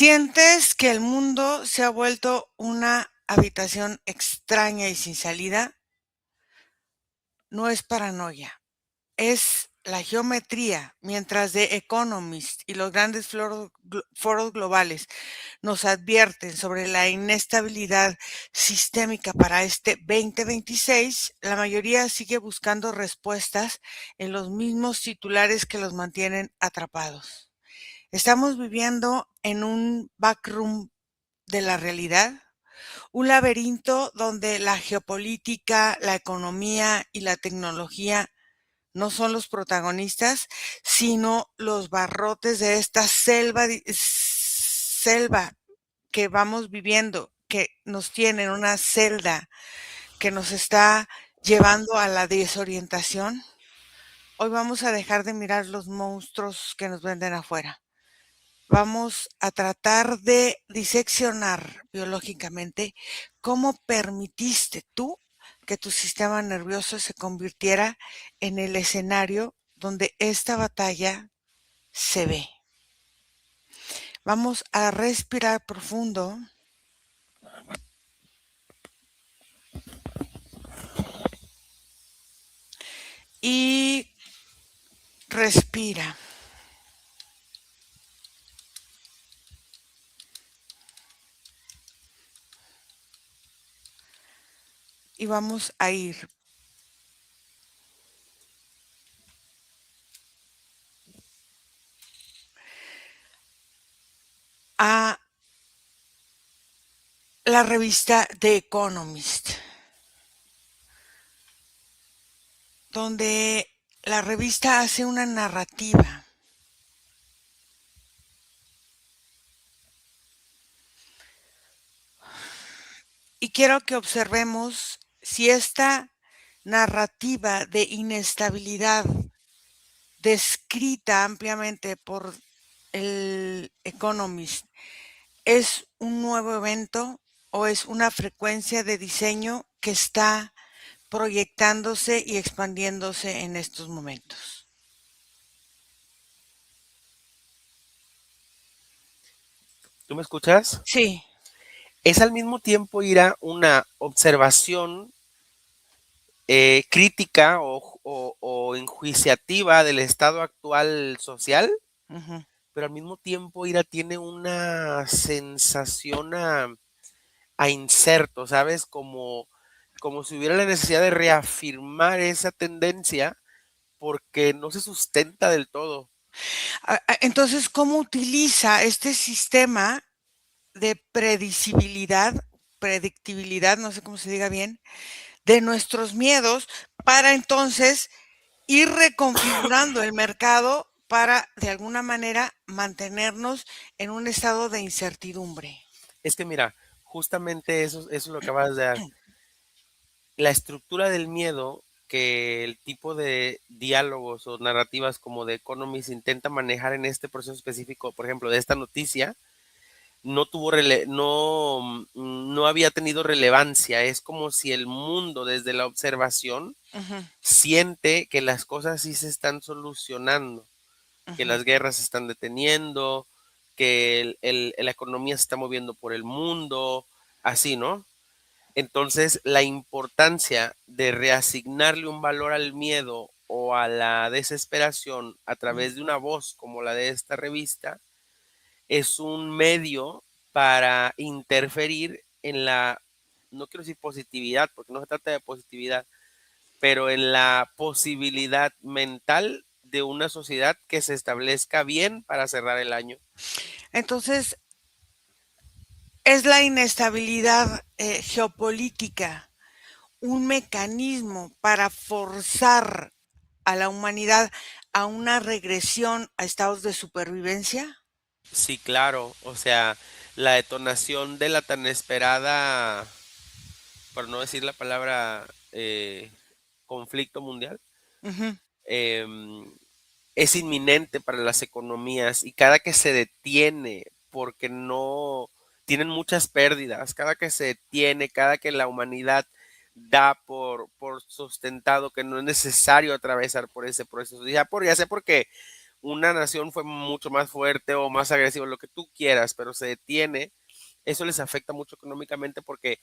¿Sientes que el mundo se ha vuelto una habitación extraña y sin salida? No es paranoia, es la geometría. Mientras The Economist y los grandes foros globales nos advierten sobre la inestabilidad sistémica para este 2026, la mayoría sigue buscando respuestas en los mismos titulares que los mantienen atrapados. Estamos viviendo en un backroom de la realidad, un laberinto donde la geopolítica, la economía y la tecnología no son los protagonistas, sino los barrotes de esta selva que vamos viviendo, que nos tiene en una celda, que nos está llevando a la desorientación. Hoy vamos a dejar de mirar los monstruos que nos venden afuera. Vamos a tratar de diseccionar biológicamente cómo permitiste tú que tu sistema nervioso se convirtiera en el escenario donde esta batalla se ve. Vamos a respirar profundo y respira. Y vamos a ir a la revista The Economist, donde la revista hace una narrativa. Y quiero que observemos si esta narrativa de inestabilidad descrita ampliamente por el Economist es un nuevo evento o es una frecuencia de diseño que está proyectándose y expandiéndose en estos momentos. ¿Tú me escuchas? Sí, Es al mismo tiempo ir a una observación crítica o enjuiciativa del estado actual social, ujú. pero al mismo tiempo Ira tiene una sensación a inserto, ¿sabes? Como si hubiera la necesidad de reafirmar esa tendencia porque no se sustenta del todo. Entonces, ¿cómo utiliza este sistema de predictibilidad, no sé cómo se diga bien, de nuestros miedos para entonces ir reconfigurando el mercado para de alguna manera mantenernos en un estado de incertidumbre? Es que mira, justamente eso lo acabas de dar. La estructura del miedo que el tipo de diálogos o narrativas como The Economist intenta manejar en este proceso específico, por ejemplo, de esta noticia, no había tenido relevancia. Es como si el mundo desde la observación Ujú, siente que las cosas sí se están solucionando, que ujú. las guerras se están deteniendo, que la economía se está moviendo por el mundo, así, ¿no? Entonces, la importancia de reasignarle un valor al miedo o a la desesperación a través de una voz como la de esta revista es un medio para interferir en la, no quiero decir positividad, porque no se trata de positividad, pero en la posibilidad mental de una sociedad que se establezca bien para cerrar el año. Entonces, es la inestabilidad geopolítica un mecanismo para forzar a la humanidad a una regresión a estados de supervivencia. Sí, claro, o sea, la detonación de la tan esperada, por no decir la palabra conflicto mundial, Ujú. em, es inminente para las economías y cada que se detiene, porque no tienen muchas pérdidas, cada que se detiene, cada que la humanidad da por sustentado que no es necesario atravesar por ese proceso, ya sea porque una nación fue mucho más fuerte o más agresiva, lo que tú quieras, pero se detiene, eso les afecta mucho económicamente porque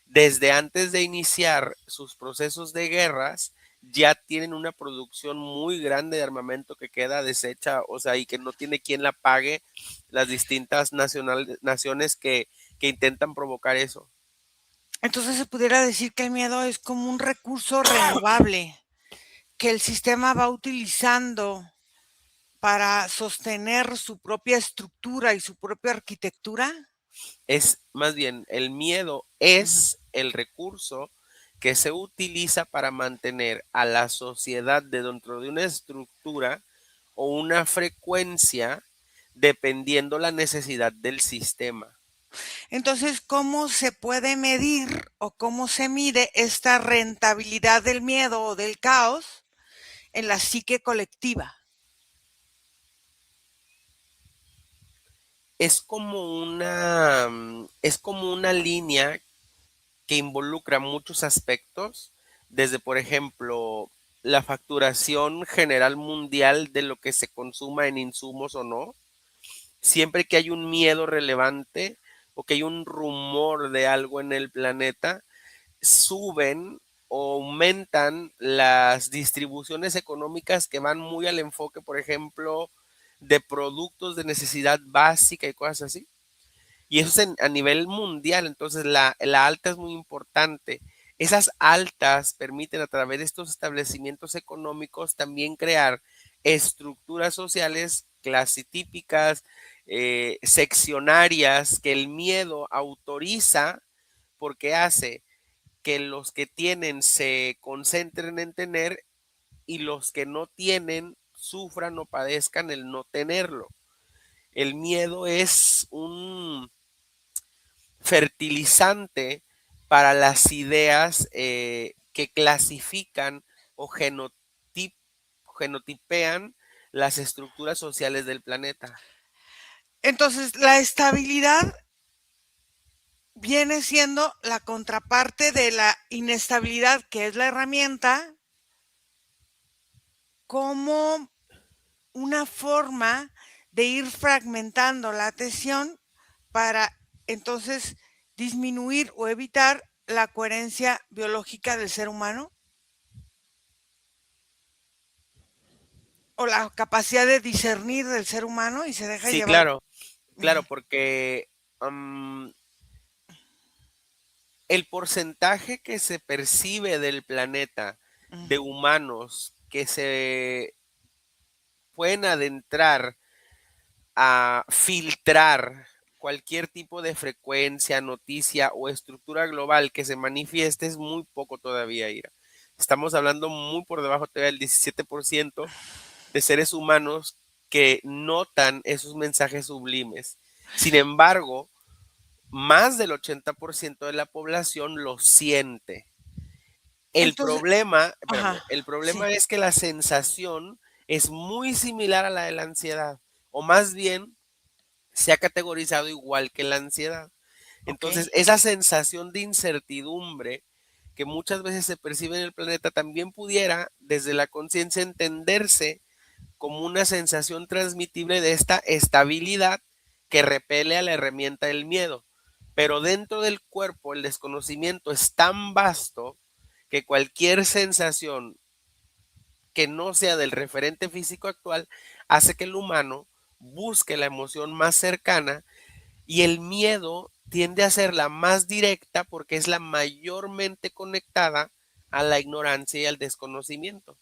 desde antes de iniciar sus procesos de guerras, ya tienen una producción muy grande de armamento que queda deshecha, o sea, y que no tiene quien la pague las distintas naciones que intentan provocar eso. Entonces se pudiera decir que el miedo es como un recurso renovable que el sistema va utilizando para sostener su propia estructura y su propia arquitectura. Es más bien, el miedo Ujú. es el recurso que se utiliza para mantener a la sociedad dentro de una estructura o una frecuencia dependiendo la necesidad del sistema. Entonces, ¿cómo se puede medir o cómo se mide esta rentabilidad del miedo o del caos en la psique colectiva? Es como una línea que involucra muchos aspectos, desde, por ejemplo, la facturación general mundial de lo que se consuma en insumos o no. Siempre que hay un miedo relevante o que hay un rumor de algo en el planeta, suben o aumentan las distribuciones económicas que van muy al enfoque, por ejemplo, de productos de necesidad básica y cosas así. Y eso es a nivel mundial, entonces la alta es muy importante. Esas altas permiten a través de estos establecimientos económicos también crear estructuras sociales clasitípicas, seccionarias, que el miedo autoriza porque hace que los que tienen se concentren en tener y los que no tienen sufran o padezcan el no tenerlo. El miedo es un fertilizante para las ideas que clasifican o genotipean las estructuras sociales del planeta. Entonces, la estabilidad viene siendo la contraparte de la inestabilidad, que es la herramienta, como una forma de ir fragmentando la atención para entonces disminuir o evitar la coherencia biológica del ser humano o la capacidad de discernir del ser humano y se deja Sí, llevar. claro, claro, porque el porcentaje que se percibe del planeta de humanos que se pueden adentrar a filtrar cualquier tipo de frecuencia, noticia o estructura global que se manifieste es muy poco todavía, Ira. Estamos hablando muy por debajo todavía del 17% de seres humanos que notan esos mensajes sublimes. Sin embargo, más del 80% de la población lo siente. Entonces, Espérame, ajá, el sí, problema es que la sensación es muy similar a la de la ansiedad, o más bien se ha categorizado igual que la ansiedad. ok. Entonces, esa sensación de incertidumbre que muchas veces se percibe en el planeta también pudiera, desde la conciencia, entenderse como una sensación transmitible de esta estabilidad que repele a la herramienta del miedo. Pero dentro del cuerpo el desconocimiento es tan vasto que cualquier sensación que no sea del referente físico actual hace que el humano busque la emoción más cercana y el miedo tiende a ser la más directa porque es la mayormente conectada a la ignorancia y al desconocimiento.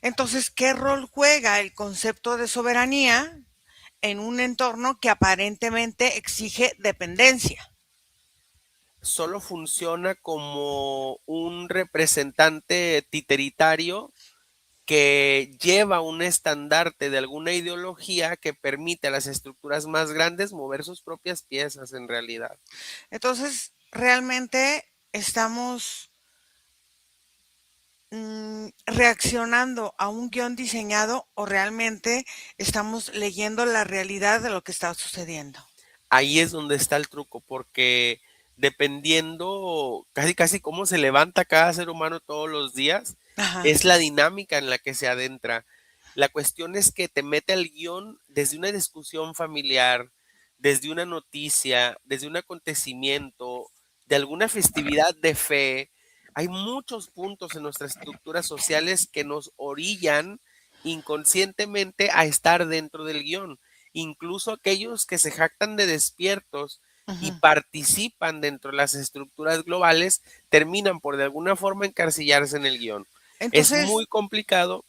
Entonces, ¿qué rol juega el concepto de soberanía en un entorno que aparentemente exige dependencia? Solo funciona como un representante titeritario que lleva un estandarte de alguna ideología que permite a las estructuras más grandes mover sus propias piezas en realidad. Entonces, realmente estamos reaccionando a un guión diseñado o realmente estamos leyendo la realidad de lo que está sucediendo. Ahí es donde está el truco, porque dependiendo casi casi cómo se levanta cada ser humano todos los días, Ajá. es la dinámica en la que se adentra. La cuestión es que te mete al guión desde una discusión familiar, desde una noticia, desde un acontecimiento, de alguna festividad de fe. Hay muchos puntos en nuestras estructuras sociales que nos orillan inconscientemente a estar dentro del guión. Incluso aquellos que se jactan de despiertos y Ujú. participan dentro de las estructuras globales terminan por de alguna forma encasillarse en el guión. Es muy Entonces, complicado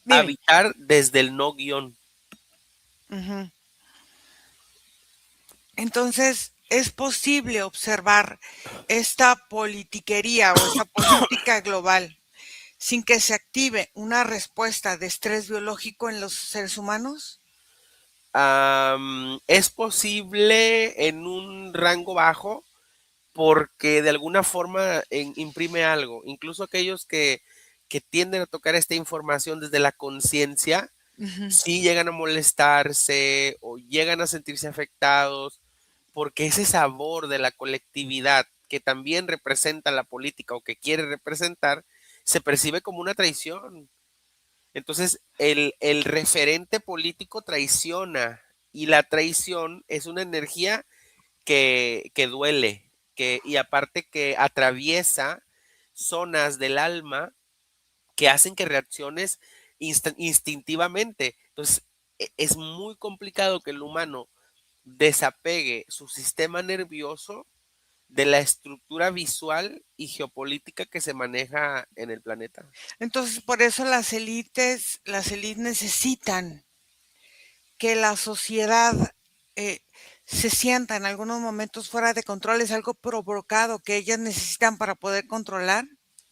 dime. habitar desde el no guión. Ujú. Entonces, ¿es posible observar esta politiquería o esta política global sin que se active una respuesta de estrés biológico en los seres humanos? Es posible en un rango bajo porque de alguna forma imprime algo. Incluso aquellos que tienden a tocar esta información desde la conciencia, Ujú. sí llegan a molestarse o llegan a sentirse afectados porque ese sabor de la colectividad que también representa la política o que quiere representar, se percibe como una traición. Entonces, el referente político traiciona y la traición es una energía que duele, y aparte que atraviesa zonas del alma que hacen que reacciones instintivamente. Entonces, es muy complicado que el humano desapegue su sistema nervioso de la estructura visual y geopolítica que se maneja en el planeta. Entonces, por eso las élites necesitan que la sociedad eh, se sienta en algunos momentos fuera de control, es algo provocado que ellas necesitan para poder controlar.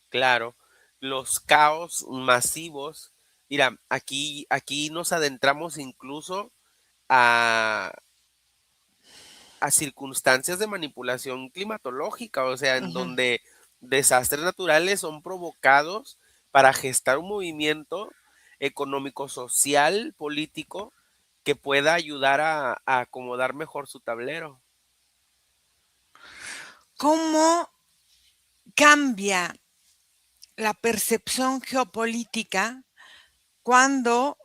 Claro, los caos masivos. Mira, aquí nos adentramos incluso a, a circunstancias de manipulación climatológica, o sea, en Ujú. donde desastres naturales son provocados para gestar un movimiento económico, social, político, que pueda ayudar a acomodar mejor su tablero. ¿Cómo cambia la percepción geopolítica cuando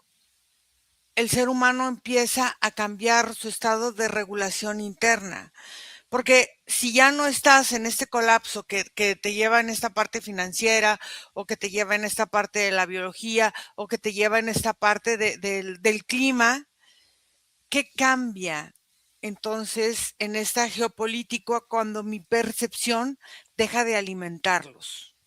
el ser humano empieza a cambiar su estado de regulación interna? Porque si ya no estás en este colapso que te lleva en esta parte financiera o que te lleva en esta parte de la biología o que te lleva en esta parte del clima, ¿qué cambia entonces en esta geopolítica cuando mi percepción deja de alimentarlos?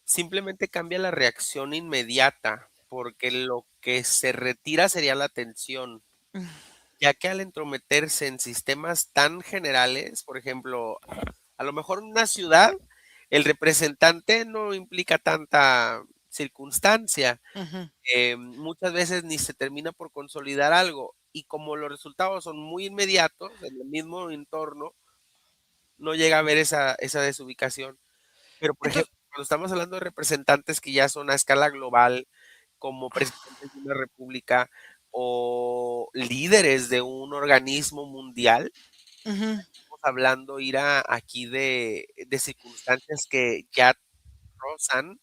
Simplemente cambia la reacción inmediata, porque lo que se retira sería la atención, ya que al entrometerse en sistemas tan generales, por ejemplo, a lo mejor en una ciudad, el representante no implica tanta circunstancia, Ujú. muchas veces ni se termina por consolidar algo, y como los resultados son muy inmediatos en el mismo entorno, no llega a haber esa desubicación. Pero, por ejemplo, Entonces, cuando estamos hablando de representantes que ya son a escala global, como presidentes de una república o líderes de un organismo mundial, ujú, estamos hablando, Ira, aquí de circunstancias que ya rozan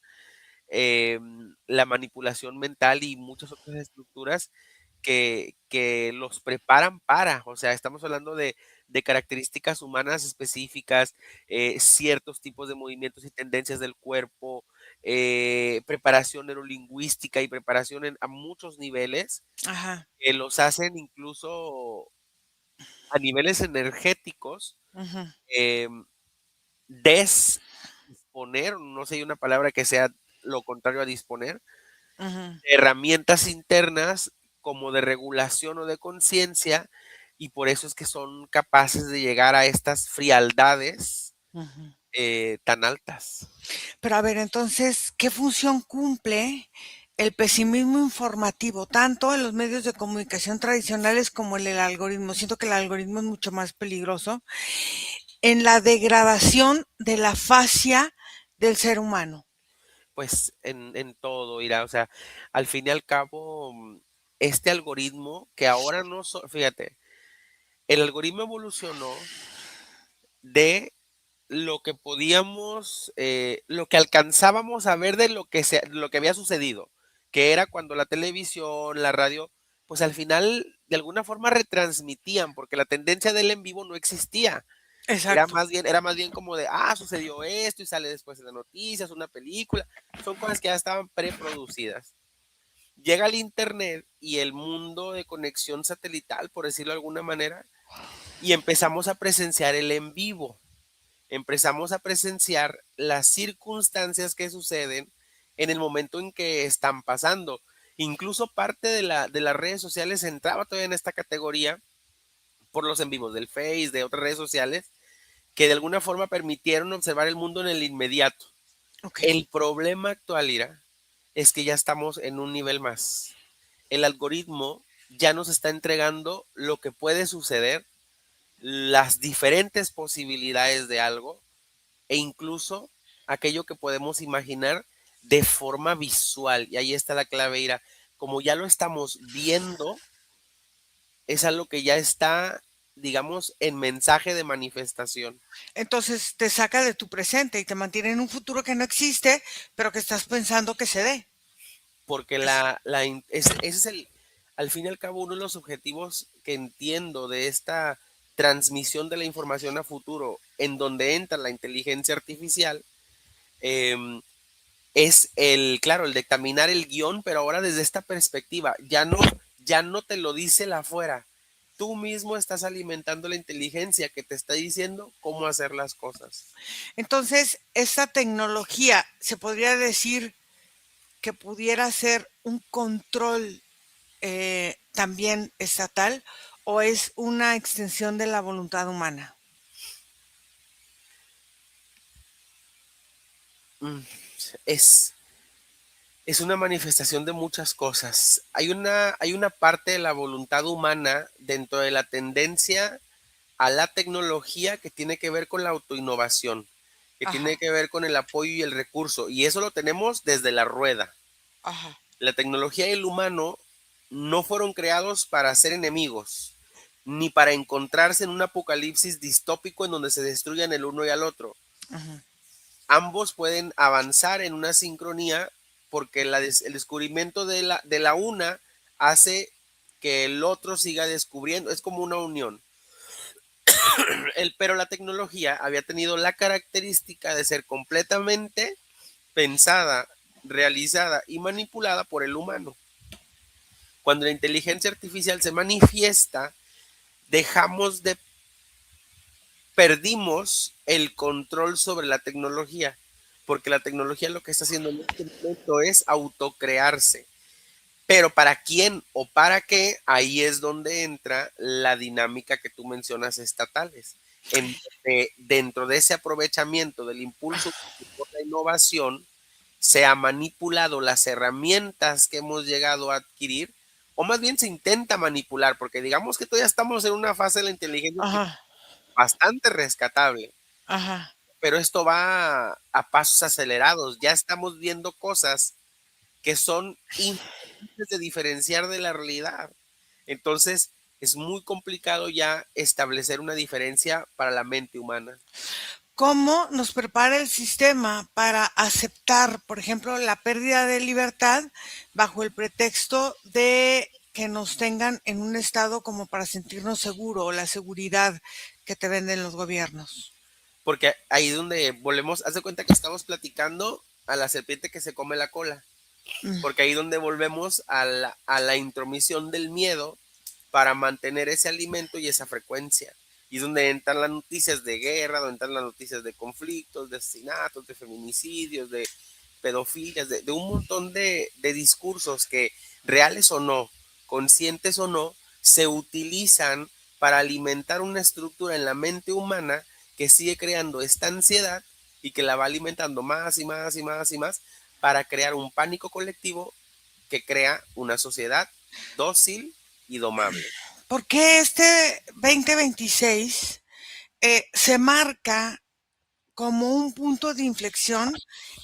la manipulación mental y muchas otras estructuras que los preparan para, o sea, estamos hablando de características humanas específicas, ciertos tipos de movimientos y tendencias del cuerpo, preparación neurolingüística y preparación a muchos niveles, ajá, que los hacen incluso a niveles energéticos, ujú, em, disponer, no sé, hay una palabra que sea lo contrario a disponer, ujú, herramientas internas como de regulación o de conciencia, y por eso es que son capaces de llegar a estas frialdades ujú. tan altas. Pero a ver, entonces, ¿qué función cumple el pesimismo informativo, tanto en los medios de comunicación tradicionales como en el algoritmo? Siento que el algoritmo es mucho más peligroso en la degradación de la fascia del ser humano. Pues en todo, irá, o sea, al fin y al cabo, este algoritmo que ahora fíjate, el algoritmo evolucionó de lo que podíamos, lo que alcanzábamos a ver de lo que había sucedido, que era cuando la televisión, la radio, pues al final de alguna forma retransmitían, porque la tendencia del en vivo no existía. Exacto. Era más bien como de, sucedió esto y sale después en las noticias, una película. Son cosas que ya estaban preproducidas. Llega el internet y el mundo de conexión satelital, por decirlo de alguna manera, y empezamos a presenciar el en vivo. Empezamos a presenciar las circunstancias que suceden en el momento en que están pasando. Incluso parte de las redes sociales entraba todavía en esta categoría por los en vivos del Face, de otras redes sociales, que de alguna forma permitieron observar el mundo en el inmediato. Ok. El problema actual, Ira, es que ya estamos en un nivel más. El algoritmo ya nos está entregando lo que puede suceder, las diferentes posibilidades de algo e incluso aquello que podemos imaginar de forma visual. Y ahí está la clave, Ira. Como ya lo estamos viendo, es algo que ya está, digamos, en mensaje de manifestación. Entonces te saca de tu presente y te mantiene en un futuro que no existe, pero que estás pensando que se dé. Porque Es- ese es al fin y al cabo, uno de los objetivos que entiendo de esta transmisión de la información a futuro, en donde entra la inteligencia artificial, em, es claro, el dictaminar el guión, pero ahora desde esta perspectiva, ya no te lo dice la afuera. Tú mismo estás alimentando la inteligencia que te está diciendo cómo hacer las cosas. Entonces, esta tecnología se podría decir que pudiera ser un control también estatal o es una extensión de la voluntad humana. Mm, Es, es una manifestación de muchas cosas. Hay una parte de la voluntad humana dentro de la tendencia a la tecnología que tiene que ver con la autoinnovación, que tiene Ajá, que ver con el apoyo y el recurso. Y eso lo tenemos desde la rueda. ajá, La tecnología y el humano no fueron creados para ser enemigos, ni para encontrarse en un apocalipsis distópico en donde se destruyan el uno y al otro. ajá. Ambos pueden avanzar en una sincronía porque el descubrimiento de la una hace que el otro siga descubriendo, es como una unión. Pero la tecnología había tenido la característica de ser completamente pensada, realizada y manipulada por el humano. Cuando la inteligencia artificial se manifiesta, dejamos de, perdimos el control sobre la tecnología, porque la tecnología lo que está haciendo en este momento es autocrearse. Pero para quién o para qué, ahí es donde entra la dinámica que tú mencionas estatales. Dentro de ese aprovechamiento del impulso por la innovación, se ha manipulado las herramientas que hemos llegado a adquirir, o más bien se intenta manipular, porque digamos que todavía estamos en una fase de la inteligencia Ajá, artificial bastante rescatable, ajá. pero esto va a pasos acelerados. Ya estamos viendo cosas que son imposibles de diferenciar de la realidad. Entonces, es muy complicado ya establecer una diferencia para la mente humana. ¿Cómo nos prepara el sistema para aceptar, por ejemplo, la pérdida de libertad bajo el pretexto de que nos tengan en un estado como para sentirnos seguros o la seguridad que te venden los gobiernos? Porque ahí donde volvemos, haz de cuenta que estamos platicando a la serpiente que se come la cola. Mm, Porque ahí donde volvemos a la intromisión del miedo para mantener ese alimento y esa frecuencia. Y es donde entran las noticias de guerra, donde entran las noticias de conflictos, de asesinatos, de feminicidios, de pedofilias, de un montón de discursos que, reales o no, conscientes o no, se utilizan para alimentar una estructura en la mente humana que sigue creando esta ansiedad y que la va alimentando más y más y más y más para crear un pánico colectivo que crea una sociedad dócil y domable. ¿Por qué este 2026 se marca como un punto de inflexión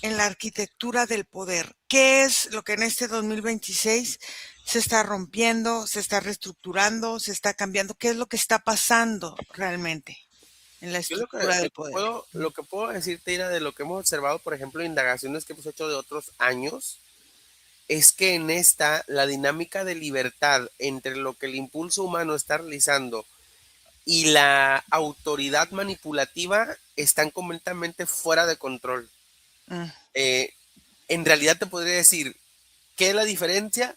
en la arquitectura del poder? ¿Qué es lo que en este 2026 se está rompiendo, se está reestructurando, se está cambiando? ¿Qué es lo que está pasando realmente? en la Yo estructura del poder. lo que puedo decirte, Ira, de lo que hemos observado, por ejemplo, indagaciones que hemos hecho de otros años, es que en esta, la dinámica de libertad entre lo que el impulso humano está realizando y la autoridad manipulativa están completamente fuera de control. Mm, Eh, en realidad te podría decir, ¿qué es la diferencia?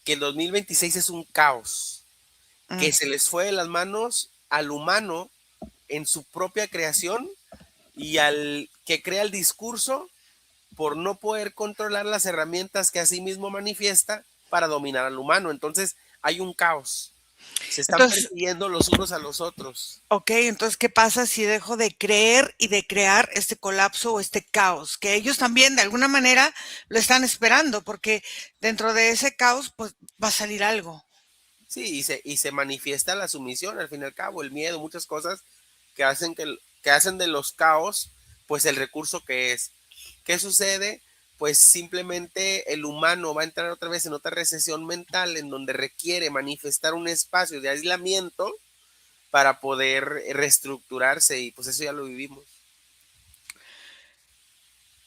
Que el 2026 es un caos, que mm. se les fue de las manos al humano en su propia creación y al que crea el discurso por no poder controlar las herramientas que a sí mismo manifiesta para dominar al humano. Entonces hay un caos. Se están Entonces, persiguiendo los unos a los otros. entonces, ¿qué pasa si dejo de creer y de crear este colapso o este caos? Que ellos también de alguna manera lo están esperando, porque dentro de ese caos, pues va a salir algo. Sí, y se manifiesta la sumisión, al fin y al cabo, el miedo, muchas cosas que hacen, que hacen de los caos, pues el recurso que es. ¿Qué sucede? Pues simplemente el humano va a entrar otra vez en otra recesión mental en donde requiere manifestar un espacio de aislamiento para poder reestructurarse y pues eso ya lo vivimos.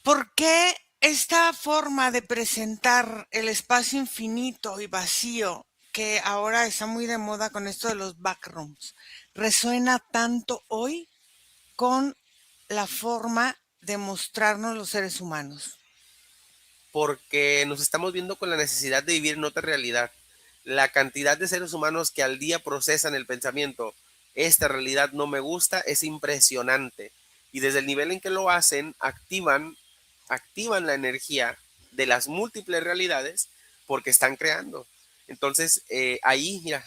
¿Por qué esta forma de presentar el espacio infinito y vacío que ahora está muy de moda con esto de los backrooms resuena tanto hoy con la forma de mostrarnos los seres humanos? Porque nos estamos viendo con la necesidad de vivir en otra realidad. La cantidad de seres humanos que al día procesan el pensamiento, esta realidad no me gusta, es impresionante. Y desde el nivel en que lo hacen, activan la energía de las múltiples realidades porque están creando. Entonces, ahí, mira,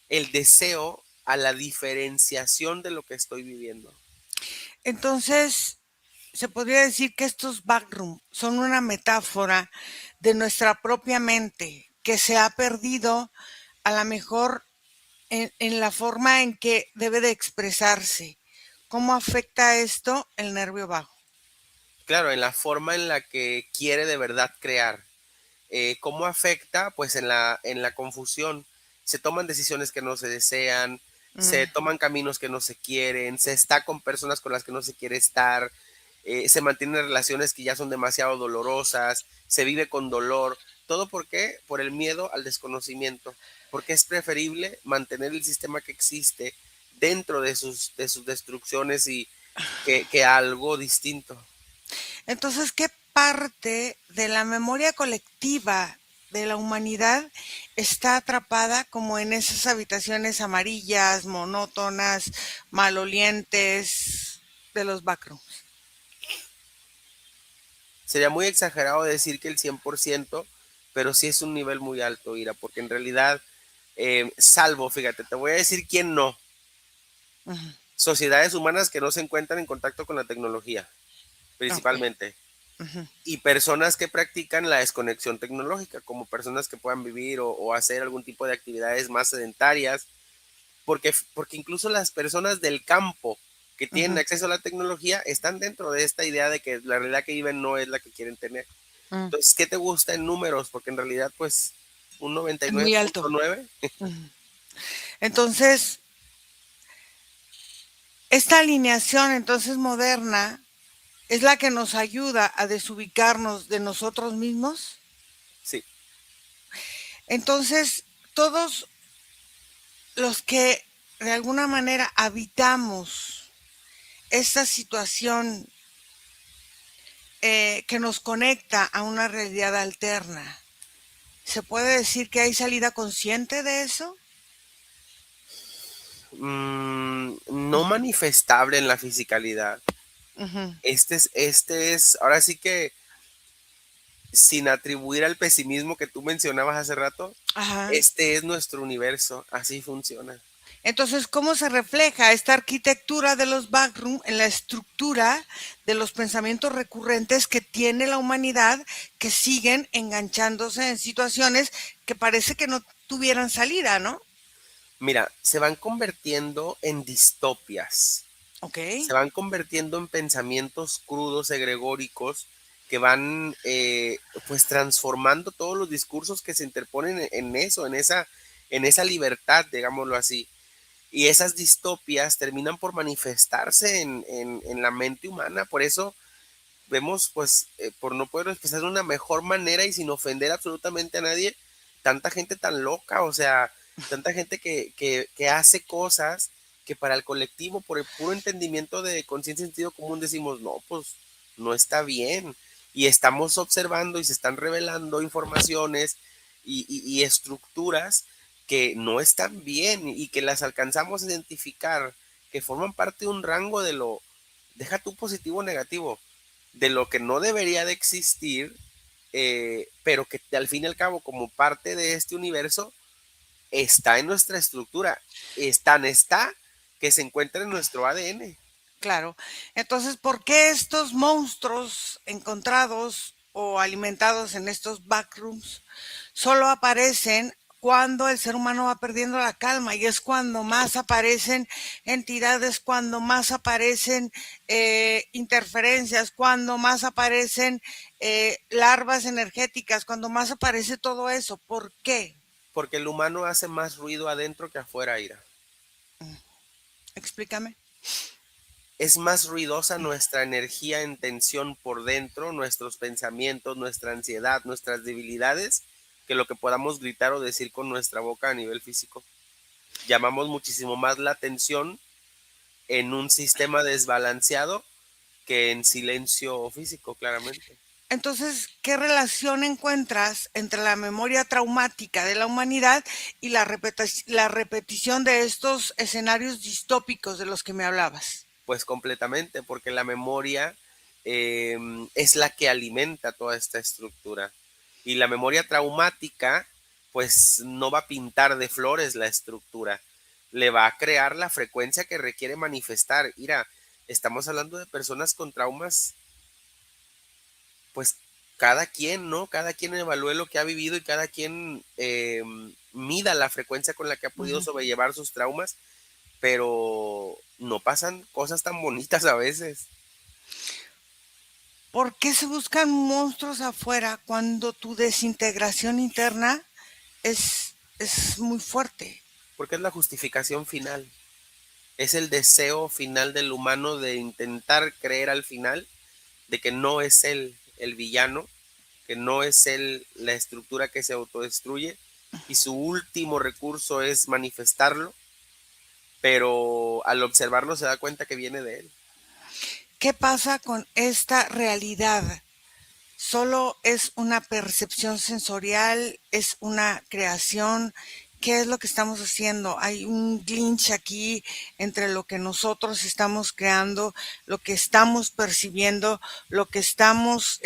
el deseo a la diferenciación de lo que estoy viviendo. Entonces, se podría decir que estos backrooms son una metáfora de nuestra propia mente que se ha perdido a lo mejor en la forma en que debe de expresarse. ¿Cómo afecta esto el nervio vago? Claro, en la forma en la que quiere de verdad crear. ¿Cómo afecta? Pues en la confusión. Se toman decisiones que no se desean, se Mm. toman caminos que no se quieren, se está con personas con las que no se quiere estar, se mantienen relaciones que ya son demasiado dolorosas, se vive con dolor. ¿Todo por qué? Por el miedo al desconocimiento, porque es preferible mantener el sistema que existe dentro de sus destrucciones y que algo distinto. Entonces, ¿qué parte de la memoria colectiva de la humanidad está atrapada como en esas habitaciones amarillas, monótonas, malolientes de los backrooms? Sería muy exagerado decir que el 100%, pero sí es un nivel muy alto, Ira, porque en realidad, salvo, fíjate, te voy a decir quién no. Ujú. Sociedades humanas que no se encuentran en contacto con la tecnología, Ok. principalmente. Ujú. Y personas que practican la desconexión tecnológica, como personas que puedan vivir o hacer algún tipo de actividades más sedentarias, porque incluso las personas del campo que tienen Ujú. acceso a la tecnología están dentro de esta idea de que la realidad que viven no es la que quieren tener. Mm. Entonces, ¿qué te gusta en números? Porque en realidad, pues, un Es 99 muy punto alto. nueve. Ujú. Entonces, esta alineación entonces moderna es la que nos ayuda a desubicarnos de nosotros mismos. Sí, Entonces, todos los que de alguna manera habitamos esta situación que nos conecta a una realidad alterna, ¿se puede decir que hay salida consciente de eso? no manifestable en la fisicalidad. Ujú. Este es, ahora sí que sin atribuir al pesimismo que tú mencionabas hace rato, Ajá. este es nuestro universo, así funciona. Entonces, ¿cómo se refleja esta arquitectura de los backroom en la estructura de los pensamientos recurrentes que tiene la humanidad que siguen enganchándose en situaciones que parece que no tuvieran salida, ¿no? Mira, se van convirtiendo en distopias, Ok. se van convirtiendo en pensamientos crudos, egregóricos, que van pues transformando todos los discursos que se interponen en eso, en esa libertad, digámoslo así. Y esas distopias terminan por manifestarse en la mente humana. Por eso vemos, pues, por no poder expresar de una mejor manera y sin ofender absolutamente a nadie, tanta gente tan loca, o sea, tanta gente que hace cosas que para el colectivo, por el puro entendimiento de conciencia y sentido común, decimos, no, pues no está bien. Y estamos observando y se están revelando informaciones y estructuras que no están bien y que las alcanzamos a identificar, que forman parte de un rango de lo, deja tu positivo o negativo, de lo que no debería de existir, pero que al fin y al cabo, como parte de este universo, está en nuestra estructura. Está que se encuentra en nuestro ADN. Claro. Entonces, ¿por qué estos monstruos encontrados o alimentados en estos backrooms solo aparecen cuando el ser humano va perdiendo la calma? Y es cuando más aparecen entidades, cuando más aparecen interferencias, cuando más aparecen larvas energéticas, cuando más aparece todo eso. ¿Por qué? Porque el humano hace más ruido adentro que afuera, Ira. Explícame. Es más ruidosa nuestra energía en tensión por dentro, nuestros pensamientos, nuestra ansiedad, nuestras debilidades, que lo que podamos gritar o decir con nuestra boca a nivel físico. Llamamos muchísimo más la atención en un sistema desbalanceado que en silencio físico, claramente. Entonces, ¿qué relación encuentras entre la memoria traumática de la humanidad y la repetición de estos escenarios distópicos de los que me hablabas? Pues completamente, porque la memoria es la que alimenta toda esta estructura. Y la memoria traumática, pues no va a pintar de flores la estructura, le va a crear la frecuencia que requiere manifestar. Mira, estamos hablando de personas con traumas, pues cada quien, ¿no? Cada quien evalúe lo que ha vivido y cada quien mida la frecuencia con la que ha podido Ujú. sobrellevar sus traumas, pero no pasan cosas tan bonitas a veces, ¿Por qué se buscan monstruos afuera cuando tu desintegración interna es muy fuerte? porque es la justificación final, es el deseo final del humano de intentar creer al final de que no es él el villano, que no es él la estructura que se autodestruye y su último recurso es manifestarlo, pero al observarlo se da cuenta que viene de él. ¿Qué pasa con esta realidad? ¿Solo es una percepción sensorial? ¿Es una creación? ¿Qué es lo que estamos haciendo? Hay un glitch aquí entre lo que nosotros estamos creando, lo que estamos percibiendo, lo que estamos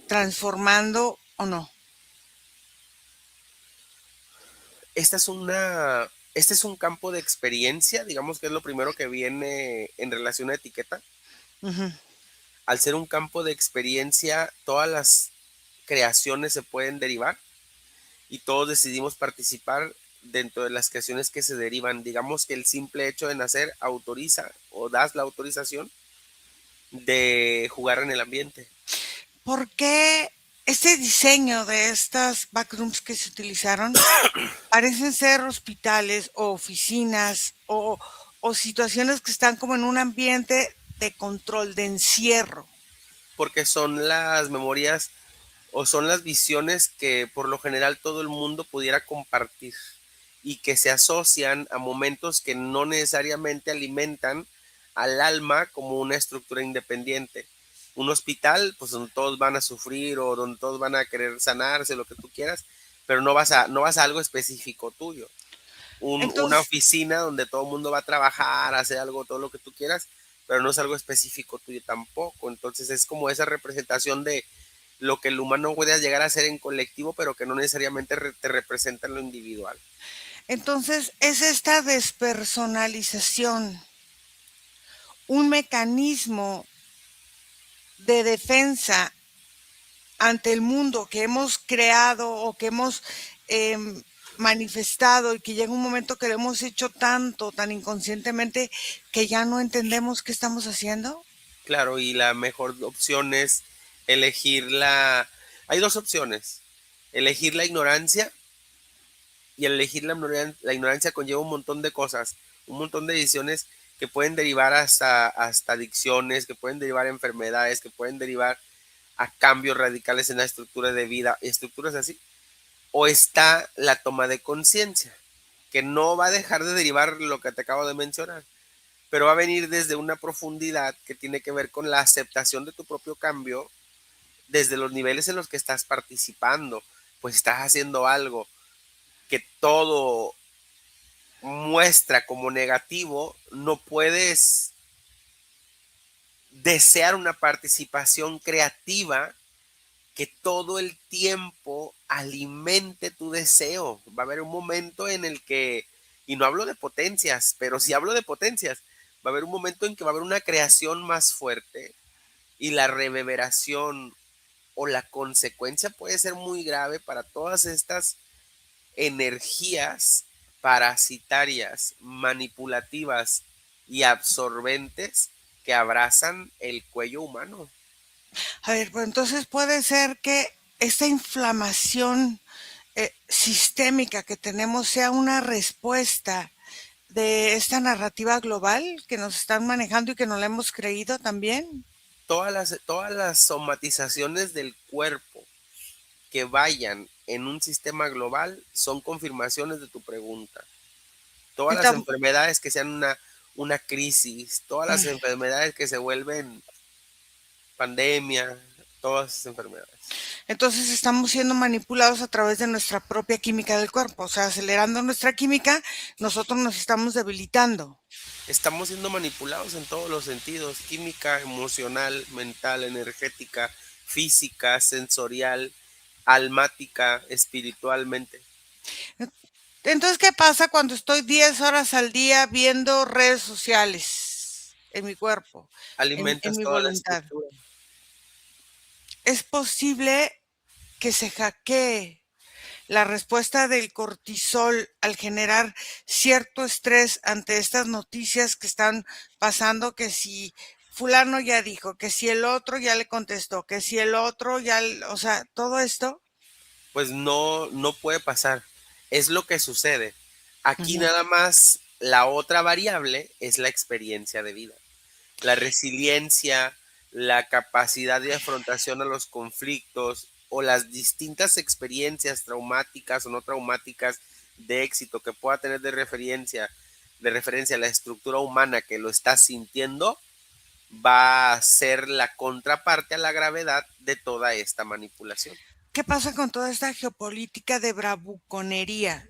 transformando o no. Este es un campo de experiencia, digamos que es lo primero que viene en relación a etiqueta. Ujú. Al ser un campo de experiencia, todas las creaciones se pueden derivar y todos decidimos participar dentro de las creaciones que se derivan. Digamos que el simple hecho de nacer autoriza o das la autorización de jugar en el ambiente. ¿Por qué este diseño de estas backrooms que se utilizaron parecen ser hospitales o oficinas o situaciones que están como en un ambiente de control, de encierro? Porque son las memorias o son las visiones que por lo general todo el mundo pudiera compartir y que se asocian a momentos que no necesariamente alimentan al alma como una estructura independiente. Un hospital, pues donde todos van a sufrir o donde todos van a querer sanarse, lo que tú quieras, pero no vas a algo específico tuyo. Una Entonces, oficina donde todo el mundo va a trabajar, hacer algo, todo lo que tú quieras, pero no es algo específico tuyo tampoco. Entonces es como esa representación de lo que el humano puede llegar a ser en colectivo, pero que no necesariamente te representa en lo individual. entonces es esta despersonalización, un mecanismo de defensa ante el mundo que hemos creado o que hemos manifestado y que llega un momento que lo hemos hecho tanto, tan inconscientemente, que ya no entendemos qué estamos haciendo. Claro, y la mejor opción es elegir la... Hay dos opciones. Elegir la ignorancia y al elegir la ignorancia conlleva un montón de cosas. un montón de decisiones que pueden derivar hasta adicciones, que pueden derivar a enfermedades, que pueden derivar a cambios radicales en la estructura de vida, estructuras así. O está la toma de conciencia, que no va a dejar de derivar lo que te acabo de mencionar, pero va a venir desde una profundidad que tiene que ver con la aceptación de tu propio cambio desde los niveles en los que estás participando, pues estás haciendo algo que todo muestra como negativo, no puedes desear una participación creativa que todo el tiempo alimente tu deseo. Va a haber un momento en el que, y no hablo de potencias, pero sí hablo de potencias, va a haber un momento en que va a haber una creación más fuerte y la reverberación o la consecuencia puede ser muy grave para todas estas energías parasitarias, manipulativas y absorbentes que abrazan el cuello humano. A ver, pues entonces puede ser que esta inflamación sistémica que tenemos sea una respuesta de esta narrativa global que nos están manejando y que no la hemos creído también. Todas las somatizaciones del cuerpo que vayan en un sistema global son confirmaciones de tu pregunta. Todas Y las tam- enfermedades que sean una crisis, todas las enfermedades que se vuelven pandemia, todas esas enfermedades. Entonces estamos siendo manipulados a través de nuestra propia química del cuerpo, o sea, acelerando nuestra química, nosotros nos estamos debilitando. Estamos siendo manipulados en todos los sentidos, química, emocional, mental, energética, física, sensorial, almática, espiritualmente. Entonces, ¿qué pasa cuando estoy 10 horas al día viendo redes sociales en mi cuerpo, en Alimentas mi toda la voluntad? estructura. Es posible que se hackee la respuesta del cortisol al generar cierto estrés ante estas noticias que están pasando, que si fulano ya dijo, que si el otro ya le contestó, que si el otro ya, o sea, todo esto. Pues no, no puede pasar. Es lo que sucede. Aquí Ujú. nada más la otra variable es la experiencia de vida. La resiliencia, la capacidad de afrontación a los conflictos o las distintas experiencias traumáticas o no traumáticas de éxito que pueda tener de referencia a la estructura humana que lo está sintiendo, va a ser la contraparte a la gravedad de toda esta manipulación. ¿Qué pasa con toda esta geopolítica de bravuconería?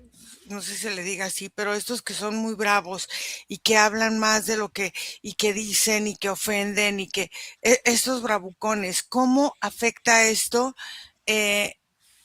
No sé si se le diga así, pero estos que son muy bravos y que hablan más de lo que, y que dicen y que ofenden y que estos bravucones, ¿cómo afecta esto eh,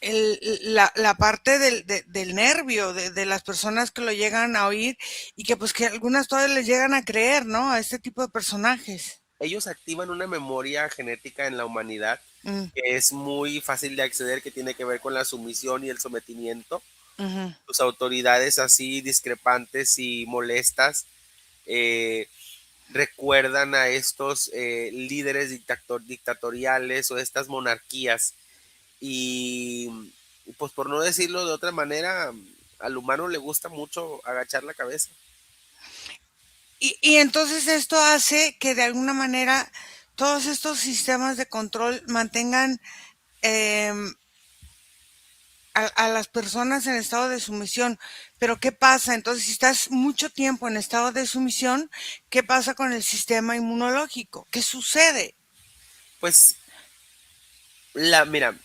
la parte del nervio de las personas que lo llegan a oír y que pues que algunas todavía les llegan a creer, ¿no? A este tipo de personajes. Ellos activan una memoria genética en la humanidad Mm, que es muy fácil de acceder, que tiene que ver con la sumisión y el sometimiento. ujú. Sus autoridades así discrepantes y molestas eh, recuerdan a estos líderes dictatoriales o estas monarquías y pues por no decirlo de otra manera, al humano le gusta mucho agachar la cabeza. Y entonces esto hace que de alguna manera todos estos sistemas de control mantengan em, a las personas en estado de sumisión. Pero ¿qué pasa? Entonces, si estás mucho tiempo en estado de sumisión, ¿qué pasa con el sistema inmunológico? ¿Qué sucede? Pues mira,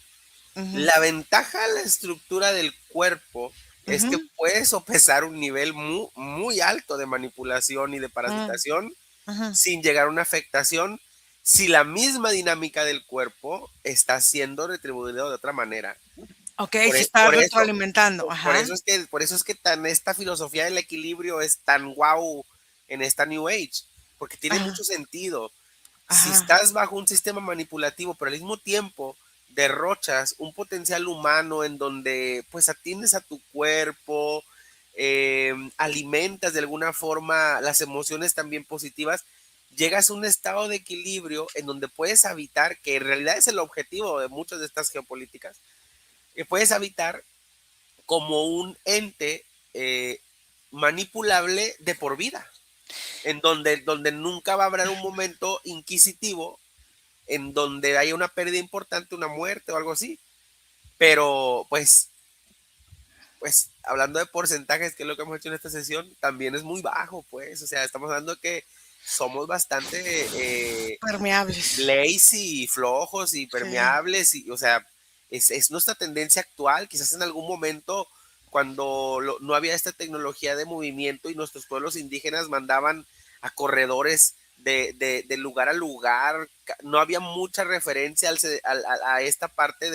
Ujú, la ventaja de la estructura del cuerpo es que ujú, puedes sopesar un nivel muy, muy alto de manipulación y de mm, parasitación ujú. sin llegar a una afectación si la misma dinámica del cuerpo está siendo retribuida de otra manera. Ok, Por, se e- está por eso, retroalimentando. por Ajá, eso es que, por eso es que esta filosofía del equilibrio es tan guau en esta New Age, porque tiene ajá, mucho sentido. Si ajá, estás bajo un sistema manipulativo, pero al mismo tiempo derrochas un potencial humano en donde pues atiendes a tu cuerpo, alimentas de alguna forma las emociones también positivas, llegas a un estado de equilibrio en donde puedes habitar, que en realidad es el objetivo de muchas de estas geopolíticas, que puedes habitar como un ente eh, manipulable de por vida, donde nunca va a haber un momento inquisitivo en donde haya una pérdida importante, una muerte o algo así. Pero pues hablando de porcentajes, que es lo que hemos hecho en esta sesión, también es muy bajo, pues. O sea, estamos hablando de que somos bastante Permeables. lazy, flojos y Sí. permeables. Y, o sea, es nuestra tendencia actual. Quizás en algún momento, cuando no había esta tecnología de movimiento y nuestros pueblos indígenas mandaban a corredores de lugar a lugar, no había mucha referencia a esta parte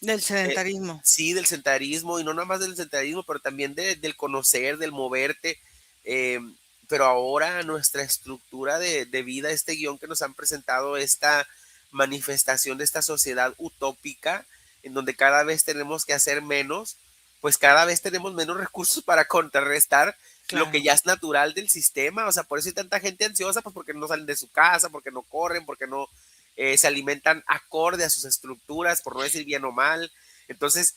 Del eh, sedentarismo. sí, del sentarismo, y no nada más del sentarismo, pero también del conocer, del moverte. eh, pero ahora nuestra estructura de vida, este guión que nos han presentado, esta manifestación de esta sociedad utópica, en donde cada vez tenemos que hacer menos, pues cada vez tenemos menos recursos para contrarrestar lo que Claro. ya es natural del sistema. O sea, por eso hay tanta gente ansiosa, pues porque no salen de su casa, porque no corren, porque no se alimentan acorde a sus estructuras, por no decir bien o mal. Entonces,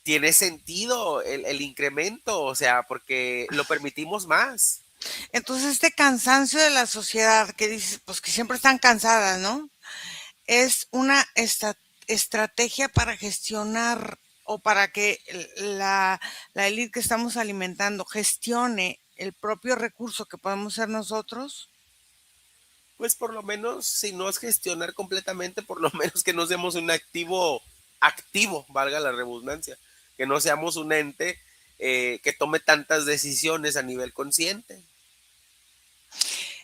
tiene sentido el incremento, o sea, porque lo permitimos más. Entonces, este cansancio de la sociedad que dices, pues que siempre están cansadas, ¿no? Es una estrategia para gestionar o para que la élite que estamos alimentando gestione el propio recurso que podemos ser nosotros. Pues por lo menos, si no es gestionar completamente, por lo menos que no seamos un activo, valga la redundancia, que no seamos un ente que tome tantas decisiones a nivel consciente,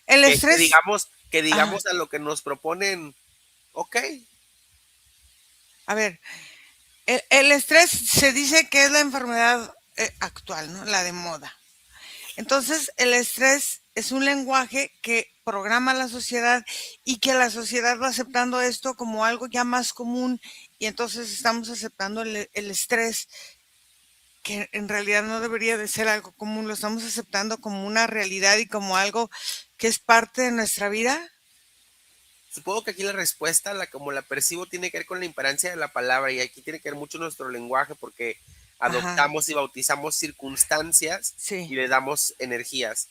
El que, que estrés, digamos, que ah, digamos a lo que nos proponen, ok. a ver, el estrés se dice que es la enfermedad actual, ¿no? La de moda. Entonces, el estrés es un lenguaje que programa la sociedad y que la sociedad va aceptando esto como algo ya más común y entonces estamos aceptando el estrés que en realidad no debería de ser algo común, lo estamos aceptando como una realidad y como algo que es parte de nuestra vida. Supongo que aquí la respuesta, como la percibo, tiene que ver con la imperancia de la palabra, y aquí tiene que ver mucho nuestro lenguaje, porque Ajá, adoptamos y bautizamos circunstancias y sí. le damos energías.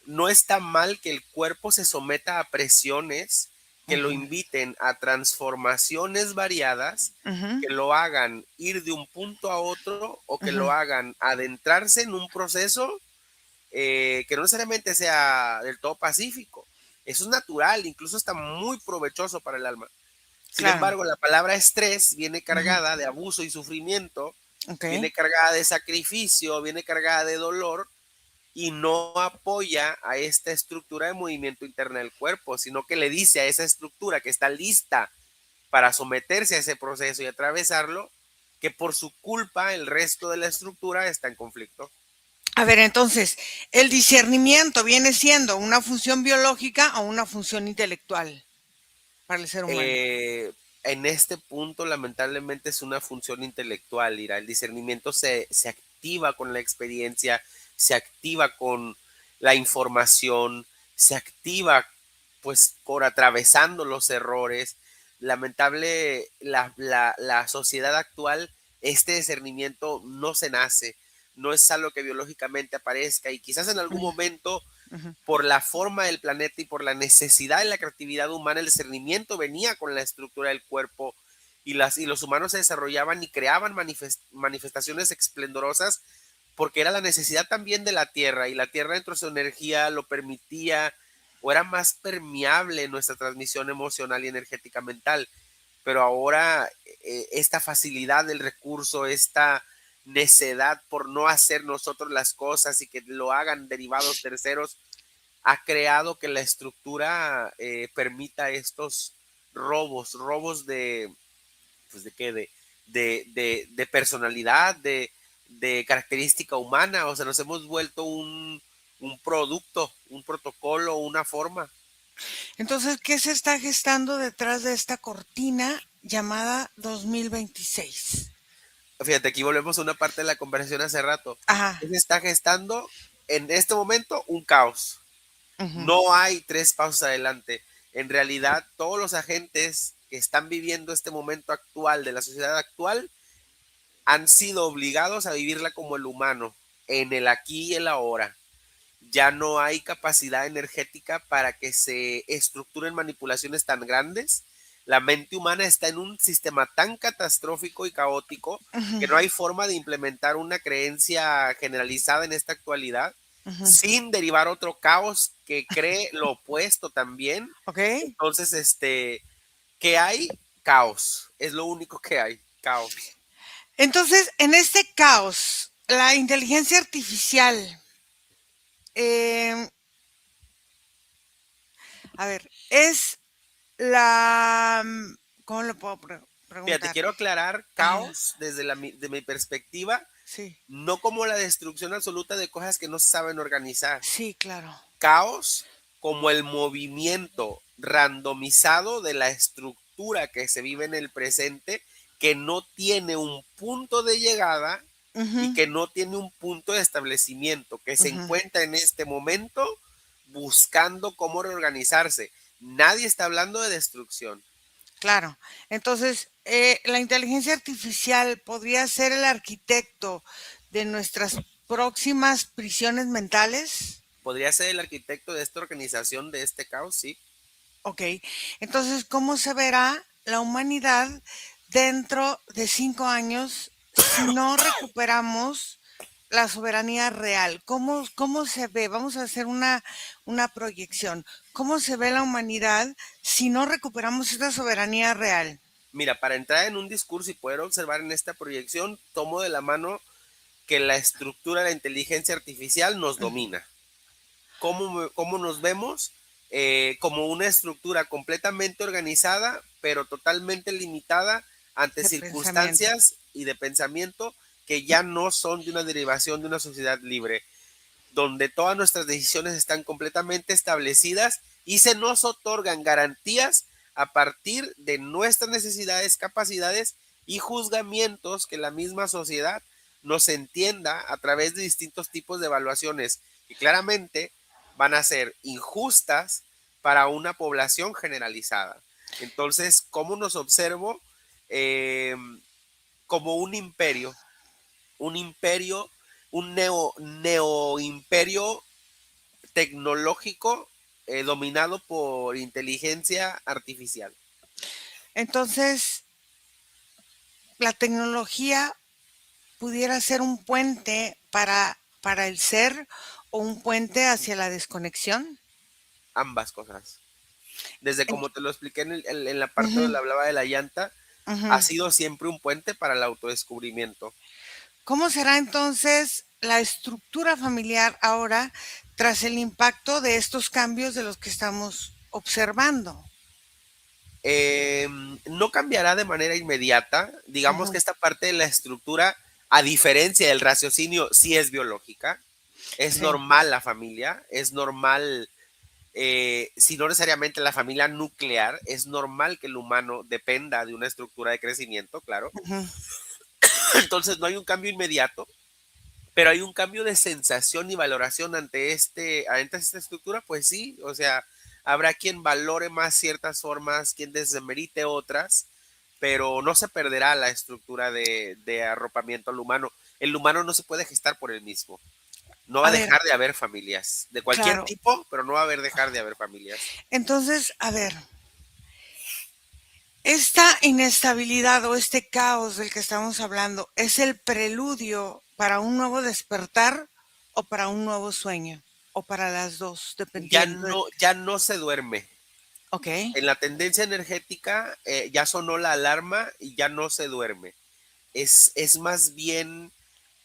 No está mal que el cuerpo se someta a presiones que lo Ujú, inviten a transformaciones variadas, ujú, que lo hagan ir de un punto a otro o que ujú. lo hagan adentrarse en un proceso que no necesariamente sea del todo pacífico. Eso es natural, incluso está muy provechoso para el alma. Sin Claro. embargo, la palabra estrés viene Ujú. cargada de abuso y sufrimiento, Ok. viene cargada de sacrificio, viene cargada de dolor, y no apoya a esta estructura de movimiento interna del cuerpo, sino que le dice a esa estructura que está lista para someterse a ese proceso y atravesarlo, que por su culpa el resto de la estructura está en conflicto. A ver, entonces, el discernimiento viene siendo una función biológica o una función intelectual para el ser humano. Eh, en este punto, lamentablemente, es una función intelectual, Ira. El discernimiento se activa con la experiencia, se activa con la información, se activa pues por atravesando los errores. Lamentable, la sociedad actual, este discernimiento no se nace, no es algo que biológicamente aparezca, y quizás en algún Ujú, momento, ujú. por la forma del planeta y por la necesidad de la creatividad humana, el discernimiento venía con la estructura del cuerpo, y los humanos se desarrollaban y creaban manifestaciones esplendorosas porque era la necesidad también de la Tierra, y la Tierra dentro de su energía lo permitía, o era más permeable nuestra transmisión emocional y energética mental. Pero ahora esta facilidad del recurso, esta necedad por no hacer nosotros las cosas y que lo hagan derivados terceros, ha creado que la estructura permita estos robos pues de qué, de personalidad, de característica humana. O sea, nos hemos vuelto un producto, un protocolo, una forma. Entonces, ¿qué se está gestando detrás de esta cortina llamada 2026? Fíjate, aquí volvemos a una parte de la conversación hace rato. Ajá. ¿Qué se está gestando? En este momento, un caos. Ujú. No hay tres pasos adelante. En realidad, todos los agentes que están viviendo este momento actual de la sociedad actual han sido obligados a vivirla como el humano. en el aquí y el ahora. Ya no hay capacidad energética para que se estructuren manipulaciones tan grandes. La mente humana está en un sistema tan catastrófico y caótico Ujú, que no hay forma de implementar una creencia generalizada en esta actualidad ujú. sin derivar otro caos que cree lo opuesto también. ¿Ok? Entonces, ¿qué hay? Caos. Es lo único que hay, caos. Entonces, en este caos, la inteligencia artificial, em, a ver, es la, ¿cómo le puedo Fíjate, preguntar? quiero aclarar Ajá, caos desde de mi perspectiva, sí, no como la destrucción absoluta de cosas que no se saben organizar. sí, claro. Caos como el movimiento randomizado de la estructura que se vive en el presente, que no tiene un punto de llegada y Ujú, que no tiene un punto de establecimiento, que se ujú, encuentra en este momento buscando cómo reorganizarse. Nadie está hablando de destrucción. claro. Entonces, la inteligencia artificial podría ser el arquitecto de nuestras próximas prisiones mentales. ¿Podría ser el arquitecto de esta organización, de este caos? Sí. Ok, entonces, ¿cómo se verá la humanidad dentro de 5 años si no recuperamos la soberanía real? ¿Cómo se ve? Vamos a hacer una proyección. ¿Cómo se ve la humanidad si no recuperamos esta soberanía real? Mira, para entrar en un discurso y poder observar en esta proyección, tomo de la mano que la estructura de la inteligencia artificial nos domina. ¿Cómo nos vemos? Como una estructura completamente organizada, pero totalmente limitada ante De pensamiento. circunstancias y de pensamiento que ya no son de una derivación de una sociedad libre, donde todas nuestras decisiones están completamente establecidas y se nos otorgan garantías a partir de nuestras necesidades, capacidades y juzgamientos que la misma sociedad nos entienda a través de distintos tipos de evaluaciones que claramente van a ser injustas para una población generalizada. Entonces, ¿cómo nos observo? Eh, Como un imperio, un neo imperio tecnológico dominado por inteligencia artificial. Entonces, la tecnología pudiera ser un puente para el ser o un puente hacia la desconexión. Ambas cosas. Desde En- como te lo expliqué en la parte Ujú, donde hablaba de la llanta, ha ujú. sido siempre un puente para el autodescubrimiento. ¿Cómo será entonces la estructura familiar ahora tras el impacto de estos cambios de los que estamos observando? No cambiará de manera inmediata. Digamos Ujú, que esta parte de la estructura, a diferencia del raciocinio, sí es biológica. Es sí, normal la familia, es normal, si no necesariamente la familia nuclear, es normal que el humano dependa de una estructura de crecimiento, claro. ujú, Entonces no hay un cambio inmediato, pero hay un cambio de sensación y valoración ante esta estructura, pues sí, o sea, habrá quien valore más ciertas formas, quien desmerite otras, pero no se perderá la estructura de arropamiento al humano. El humano no se puede gestar por él mismo. No va a a ver, dejar de haber familias, de cualquier claro. tipo, pero no va a haber dejar de haber familias. Entonces, a ver, esta inestabilidad o este caos del que estamos hablando es el preludio para un nuevo despertar o para un nuevo sueño o para las dos, dependiendo de... Ya no se duerme. Ok. En la tendencia energética ya sonó la alarma y ya no se duerme. Es más bien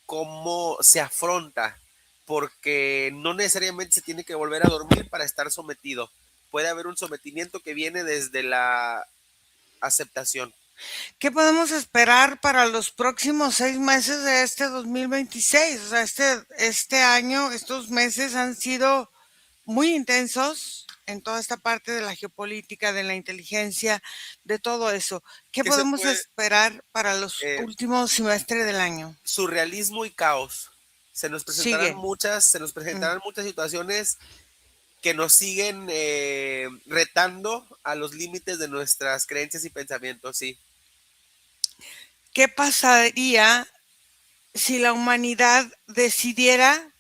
cómo se afronta, porque no necesariamente se tiene que volver a dormir para estar sometido. Puede haber un sometimiento que viene desde la aceptación. ¿Qué podemos esperar para los próximos 6 meses de este 2026? O sea, este año, estos meses han sido muy intensos en toda esta parte de la geopolítica, de la inteligencia, de todo eso. ¿Qué Que se podemos puede, esperar para los eh, últimos semestres del año? surrealismo y caos. Sigue. Se nos Mm. presentarán muchas situaciones que nos siguen retando a los límites de nuestras creencias y pensamientos, sí. ¿Qué pasaría? si la humanidad decidiera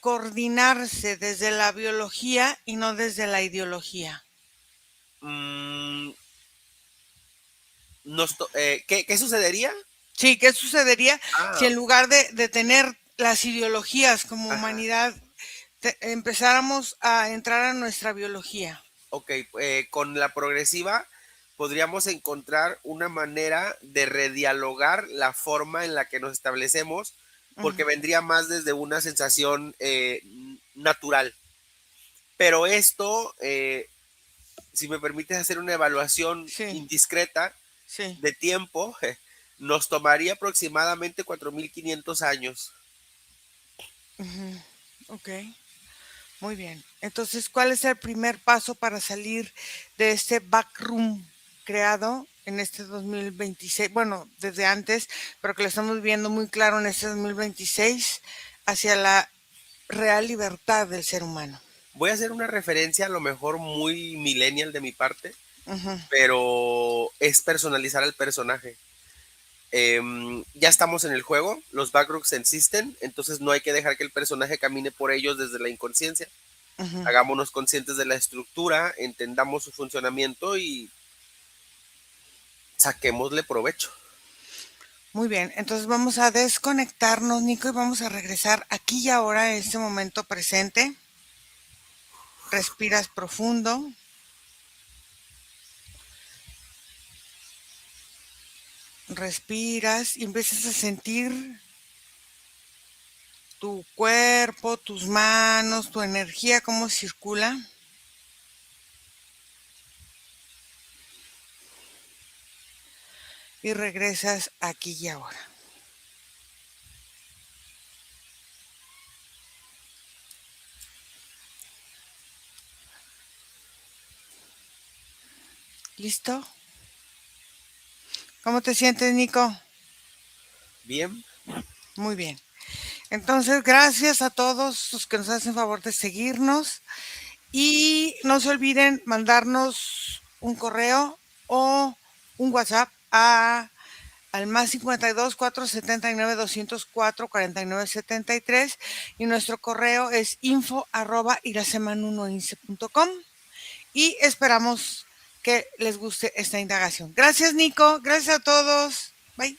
coordinarse desde la biología y no desde la ideología. Mm, ¿qué sucedería? Sí, ¿qué sucedería si Ah, en lugar de tener las ideologías como ajá. humanidad empezáramos a entrar a nuestra biología? Ok, con la progresiva podríamos encontrar una manera de redialogar la forma en la que nos establecemos, porque Ujú. vendría más desde una sensación natural. Pero esto, si me permites hacer una evaluación Sí, indiscreta sí. de tiempo, nos tomaría aproximadamente 4500 años. Ujú. Ok, muy bien. Entonces, ¿cuál es el primer paso para salir de este backroom creado en este 2026? Bueno, desde antes, pero que lo estamos viendo muy claro en este 2026 hacia la real libertad del ser humano. Voy a hacer una referencia a lo mejor muy millennial de mi parte, Ujú, pero es personalizar al personaje. Ya estamos en el juego, los backrooms existen, entonces no hay que dejar que el personaje camine por ellos desde la inconsciencia. ujú. Hagámonos conscientes de la estructura, entendamos su funcionamiento y saquémosle provecho. Muy bien, entonces vamos a desconectarnos, Nico, y vamos a regresar aquí y ahora, en este momento presente. Respiras profundo, respiras y empiezas a sentir tu cuerpo, tus manos, tu energía, cómo circula. Y regresas aquí y ahora. ¿Listo? ¿Cómo te sientes, Nico? Bien, Muy bien. Entonces, gracias a todos los que nos hacen favor de seguirnos. Y no se olviden mandarnos un correo o un WhatsApp al más 52 479 204 49 73 y nuestro correo es info@iraseman1ince.com y esperamos que les guste esta indagación. Gracias, Nico. Gracias a todos. Bye.